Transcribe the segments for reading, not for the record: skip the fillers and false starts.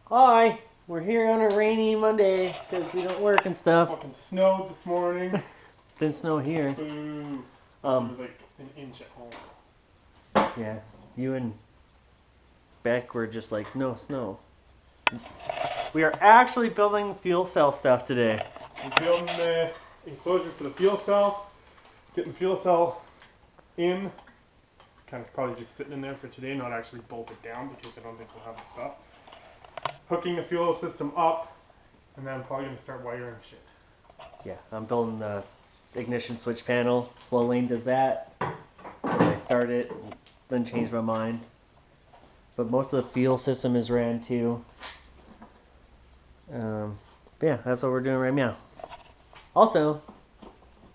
Hi, we're here on a rainy Monday because we don't work and stuff. Fucking snowed this morning. Didn't snow here. Boo. It was like an inch at home. Yeah, you and Beck were just like, no snow. We are actually building fuel cell stuff today. We're building the enclosure for the fuel cell. Getting the fuel cell in. Kind of probably just sitting in there for today, not actually bolted down because I don't think we'll have the stuff. Hooking the fuel system up, and then I'm probably going to start wiring shit. Yeah, I'm building the ignition switch panel. Well, Lane does that. I start it, then change my mind. But most of the fuel system is ran too. But yeah, that's what we're doing right now. Also,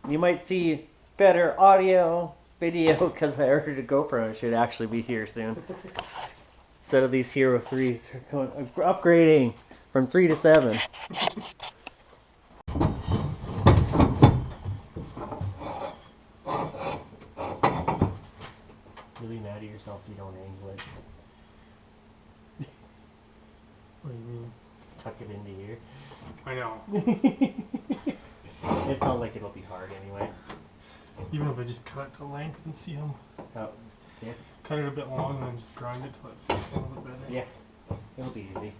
you might see better audio, video, because I ordered a GoPro. It should actually be here soon. Instead of these Hero 3s, we're upgrading from 3 to 7. Really mad at yourself if you don't angle it. What do you mean? Tuck it into here. I know. It's not like it'll be hard anyway. Even if I just cut it to length and see them. Oh, yeah. Cut it a bit long and then just grind it till it fits a little bit better. Yeah, it'll be easy.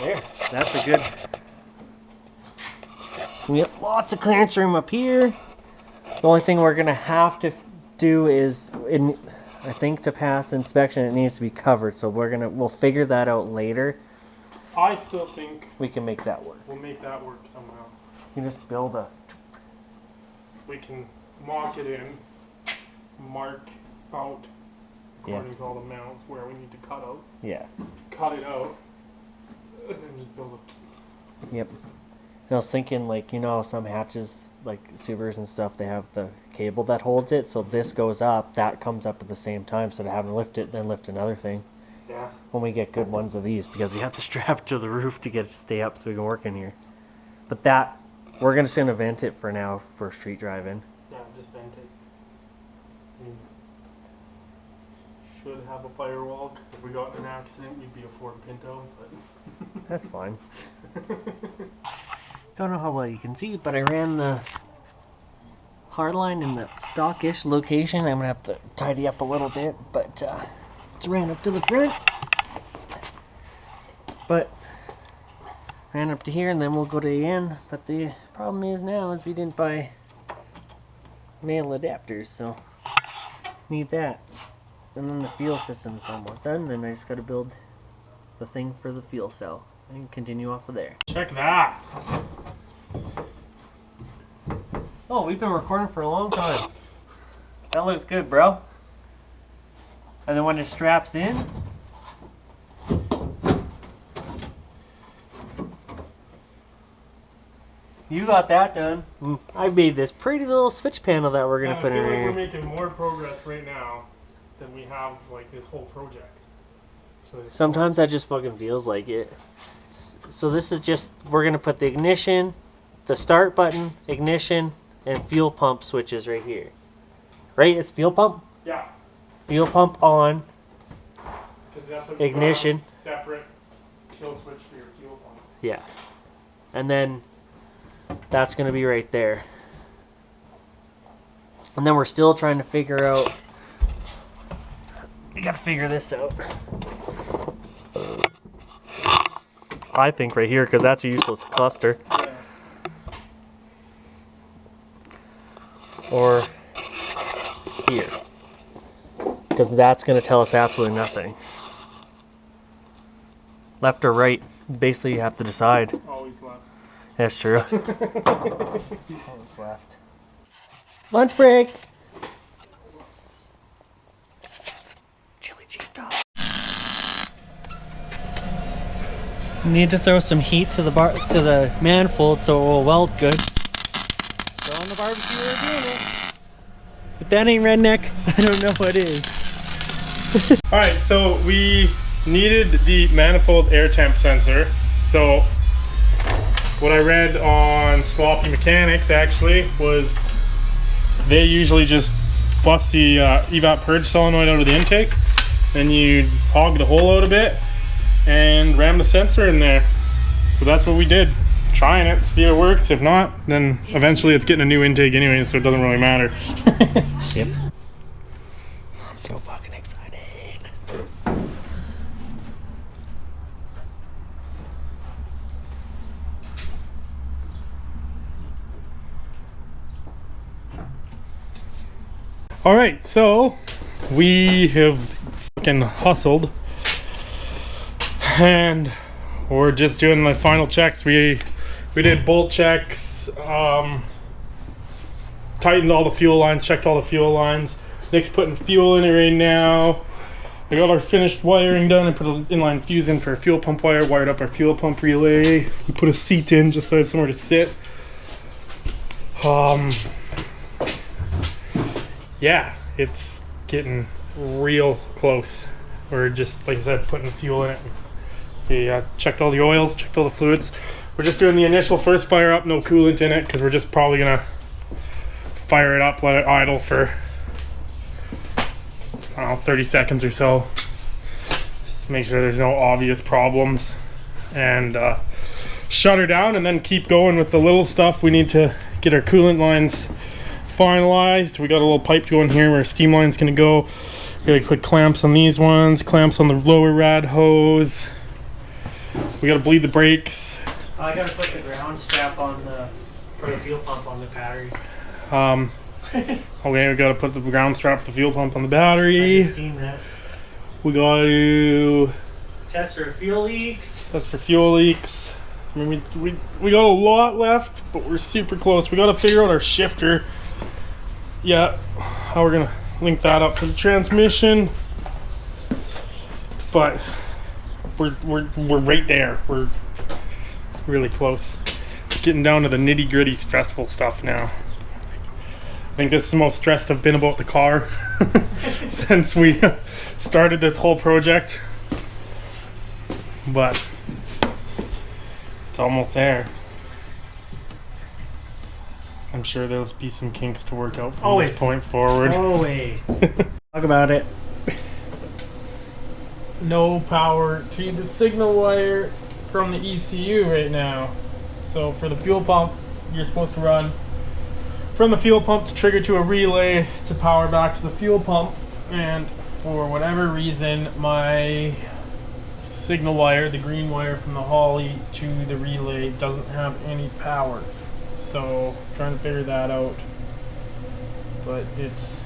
There, that's a good. We have lots of clearance room up here. The only thing we're gonna have to do is, I think to pass inspection, it needs to be covered. So we'll figure that out later. I still think We can make that work. we'll make that work somehow. You can just build a. We can mock it in, mark out according to all the mounts where we need to cut out. Yeah. Cut it out, and then just build it. Yep. And I was thinking, like, you know, some hatches, like Subarus and stuff, they have the cable that holds it. So this goes up, that comes up at the same time. So to have them lift it, then lift another thing. Yeah. When we get good ones of these, because we have to strap it to the roof to get it to stay up so we can work in here. But that, we're just going to vent it for now for street driving. Yeah, just vent it. Should have a firewall, because if we got in an accident, you'd be a Ford Pinto, but... That's fine. Don't know how well you can see, but I ran the hardline in the stockish location. I'm going to have to tidy up a little bit, but it's ran up to the front. But ran up to here, and then we'll go to the end. But the problem is now is we didn't buy male adapters, so need that. And then the fuel system's almost done. Then I just got to build the thing for the fuel cell and continue off of there. Check that! Oh, we've been recording for a long time. That looks good, bro. And then when it straps in, you got that done. I made this pretty little switch panel that we're gonna put in I feel like here. we're making more progress right now than we have, like, this whole project. So Sometimes that just fucking feels like it. So this is just, we're gonna put the ignition, the start button, ignition, and fuel pump switches right here. Right? It's fuel pump? yeah, Fuel pump on. because that's a Ignition. separate kill switch for your fuel pump. Yeah. And then that's going to be right there. And then we're still trying to figure out. We got to figure this out. I think right here, because that's a useless cluster. Yeah. Or here. Because that's going to tell us absolutely nothing. Left or right, basically you have to decide. Always left. That's true. Almost left. Lunch break. Chili cheese dog. Need to throw some heat to the manifold so it will weld good. Throw on the barbecue, we're doing it. If that ain't redneck, I don't know what is. Alright, so we needed the manifold air temp sensor. So what I read on Sloppy Mechanics actually was they usually just bust the evap purge solenoid out of the intake, then you hog the hole out a bit, and ram the sensor in there. So that's what we did. Trying it, see if it works. If not, then eventually it's getting a new intake anyway, so it doesn't really matter. Yep. I'm so fucking excited. All right, so we have fucking hustled, and we're just doing the final checks. We did bolt checks, tightened all the fuel lines, checked all the fuel lines. Nick's putting fuel in it right now. We got our finished wiring done. I put an inline fuse in for a fuel pump wire, wired up our fuel pump relay. We put a seat in just so I have somewhere to sit. Yeah, it's getting real close. We're just, like I said, putting fuel in it. We checked all the oils, checked all the fluids. We're just doing the initial first fire up, no coolant in it, because we're just probably gonna fire it up, let it idle for, I don't know, 30 seconds or so. Make sure there's no obvious problems, and shut her down, and then keep going with the little stuff. We need to get our coolant lines finalized. We got a little pipe going here where our steam line's gonna go. We gotta put clamps on these ones, clamps on the lower rad hose. We gotta bleed the brakes. I gotta put the ground strap on for the fuel pump on the battery. Okay, we gotta put the ground strap for the fuel pump on the battery. I've seen that. We gotta Test for fuel leaks. test for fuel leaks. I mean, we got a lot left, but we're super close. We gotta figure out our shifter. Yeah, how we're gonna link that up to the transmission. But we're right there. We're really close. It's getting down to the nitty gritty stressful stuff now. I think this is the most stressed I've been about the car since we started this whole project. But it's almost there. I'm sure there'll be some kinks to work out from this point forward. Always. Talk about it. No power to the signal wire from the ECU right now. So for the fuel pump, you're supposed to run from the fuel pump to trigger to a relay to power back to the fuel pump, and for whatever reason my signal wire, the green wire from the Holly to the relay, doesn't have any power. So trying to figure that out, but it's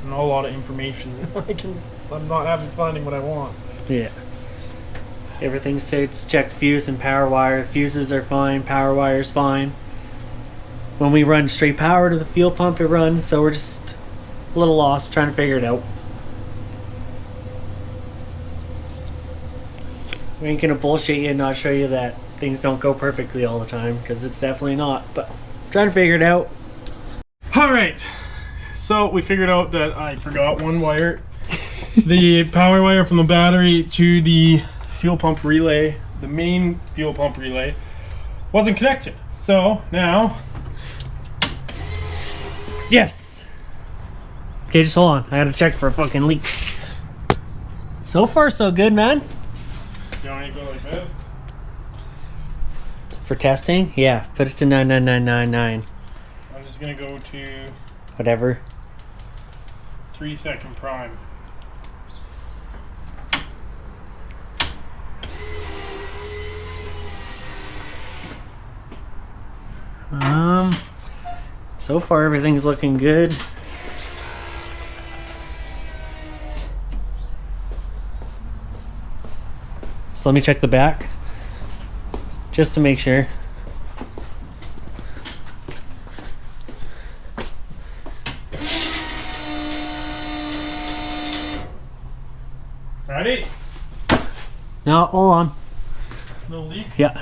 not a lot of information. I'm not finding what I want. Yeah. Everything states check fuse and power wire. Fuses are fine, power wire's fine. When we run straight power to the fuel pump, it runs, so we're just a little lost trying to figure it out. We ain't gonna bullshit you and not show you that things don't go perfectly all the time, because it's definitely not, but trying to figure it out. Alright, so we figured out that I forgot one wire. The power wire from the battery to the fuel pump relay, the main fuel pump relay, wasn't connected. So now, Yes! Okay, just hold on. I gotta check for fucking leaks. So far, so good, man. you want me to go like this? For testing? Yeah, put it to 99999. I'm just gonna go to Whatever. 3-second prime. So far everything's looking good. So let me check the back, just to make sure. Ready? No, hold on. No leaks? Yeah.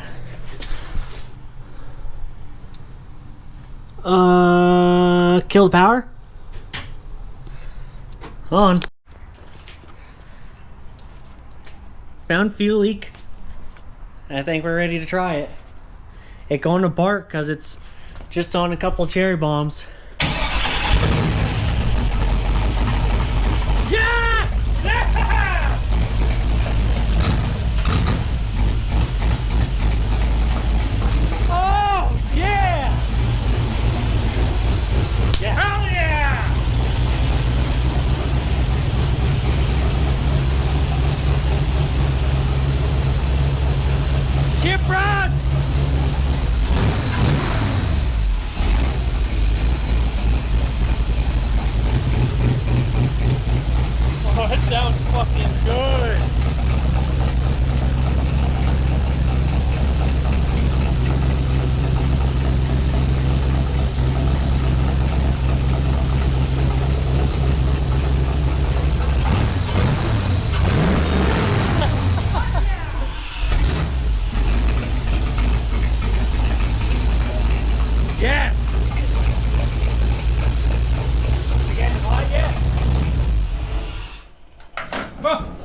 Kill the power. Hold on. Found fuel leak. I think we're ready to try it. It going to bark because it's just on a couple cherry bombs. Yes! Yeah!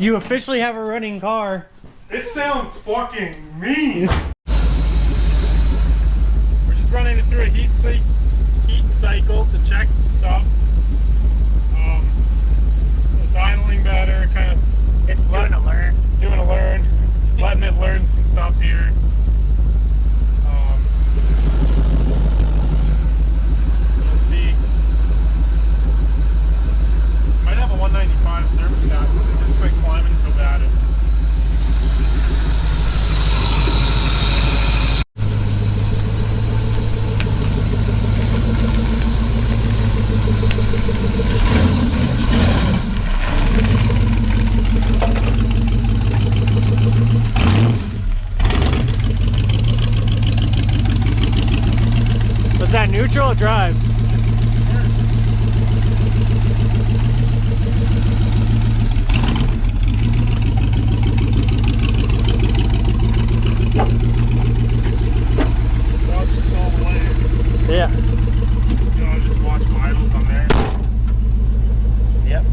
You officially have a running car. It sounds fucking mean. We're just running it through a heat cycle to check some stuff. It's idling better, kind of. It's doing a learn. Letting it learn some stuff here. We'll see. Might have a 195 thermostat. It's quite climbing so bad. Was that neutral or drive? Yeah. You know, just watch vitals on there. Yep.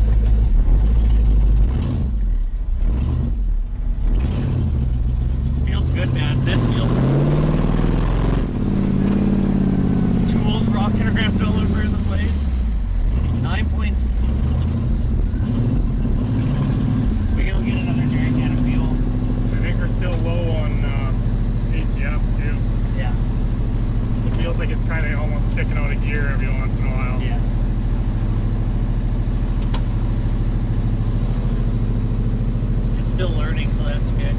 Feels good, man. This feels tools rocking around all over the place. 9 points. We gonna get another jerry can of fuel. So I think we're still low on ATF too. Yeah. It feels like it's kind of almost kicking out a gear every once in a while. Yeah. It's still learning, so that's good.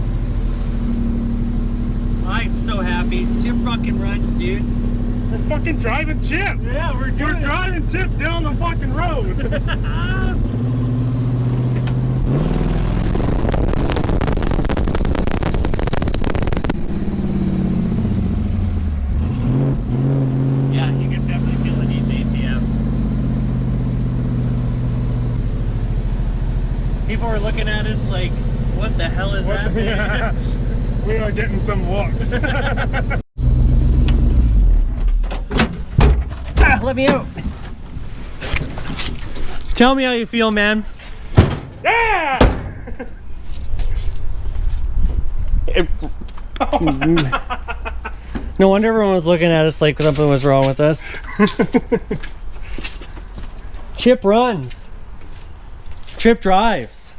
I'm so happy. Chip fucking runs, dude. We're fucking driving Chip. Yeah, we're driving Chip down the fucking road. Yeah, you can definitely feel it needs ATF. People are looking at us like, what the hell is that thing? Yeah. We are getting some looks. Let me out. Tell me how you feel, man. Yeah! No wonder everyone was looking at us like something was wrong with us. Chip runs. Chip drives.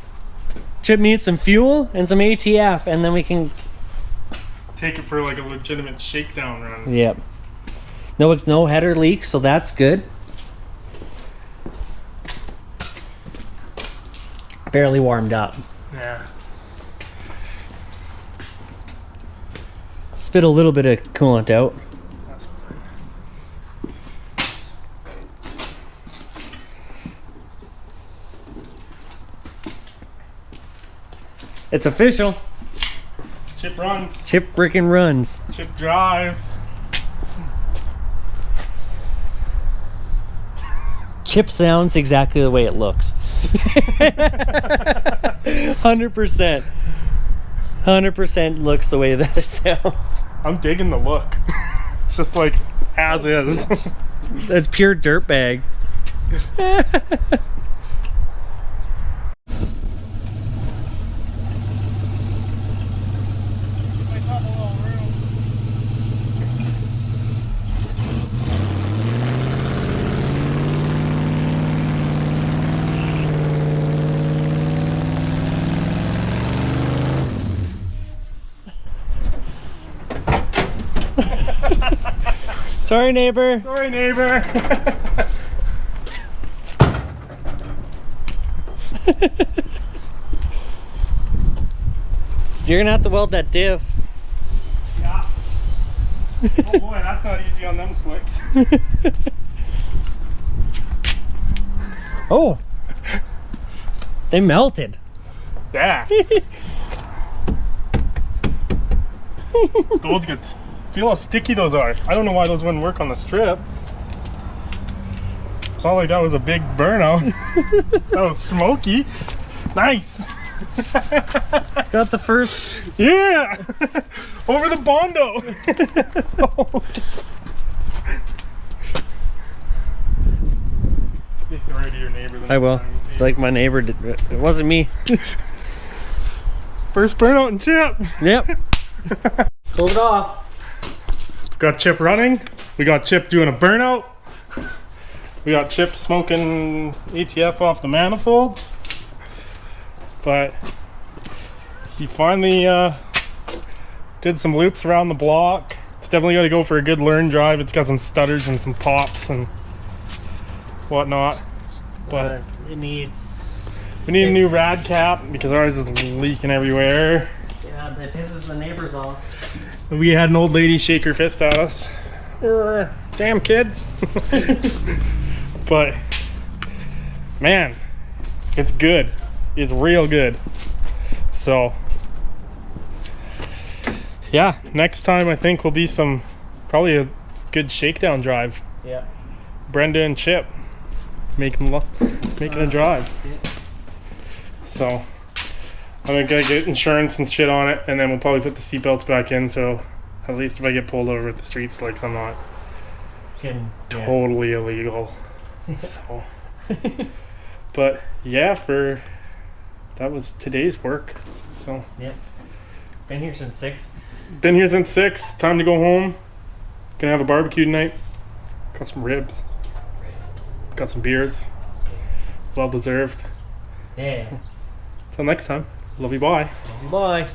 Chip needs some fuel and some ATF, and then we can Take it for like a legitimate shakedown run. Yep. No header leak, so that's good. Barely warmed up. Yeah. Spit a little bit of coolant out. That's fine. It's official. Chip runs. Chip frickin' runs. Chip drives. Chip sounds exactly the way it looks. 100%. 100% looks the way that it sounds. I'm digging the look. It's just like as is. That's pure dirtbag. Sorry, neighbor. Sorry, neighbor. You're gonna have to weld that diff. Yeah. Oh boy, that's not easy on them slicks. Oh, they melted. Yeah. Those get. Feel how sticky those are. I don't know why those wouldn't work on the strip. It's not like that was a big burnout. That was smoky. Nice. Got the first. Yeah. Over the Bondo. Say sorry to your neighbor. I will. Like my neighbor did. It wasn't me. First burnout and Chip. Yep. Close it off. Got Chip running. We got Chip doing a burnout. We got Chip smoking ATF off the manifold. But he finally did some loops around the block. It's definitely got to go for a good learn drive. It's got some stutters and some pops and whatnot. But it needs... we need a new rad cap because ours is leaking everywhere. Yeah, that pisses the neighbors off. We had an old lady shake her fist at us. Damn kids. But man, it's good. It's real good. So yeah, next time I think will be probably a good shakedown drive. Yeah. Brenda and Chip making a drive. Yeah. So I'm gonna get insurance and shit on it, and then we'll probably put the seatbelts back in, so at least if I get pulled over at the street slicks, I'm not totally illegal. So, but yeah, that was today's work. So yeah, been here since 6. Been here since 6. Time to go home. Gonna have a barbecue tonight. Got some ribs. Got some beers. Well deserved. Yeah. So, till next time. Love you. Bye. Bye.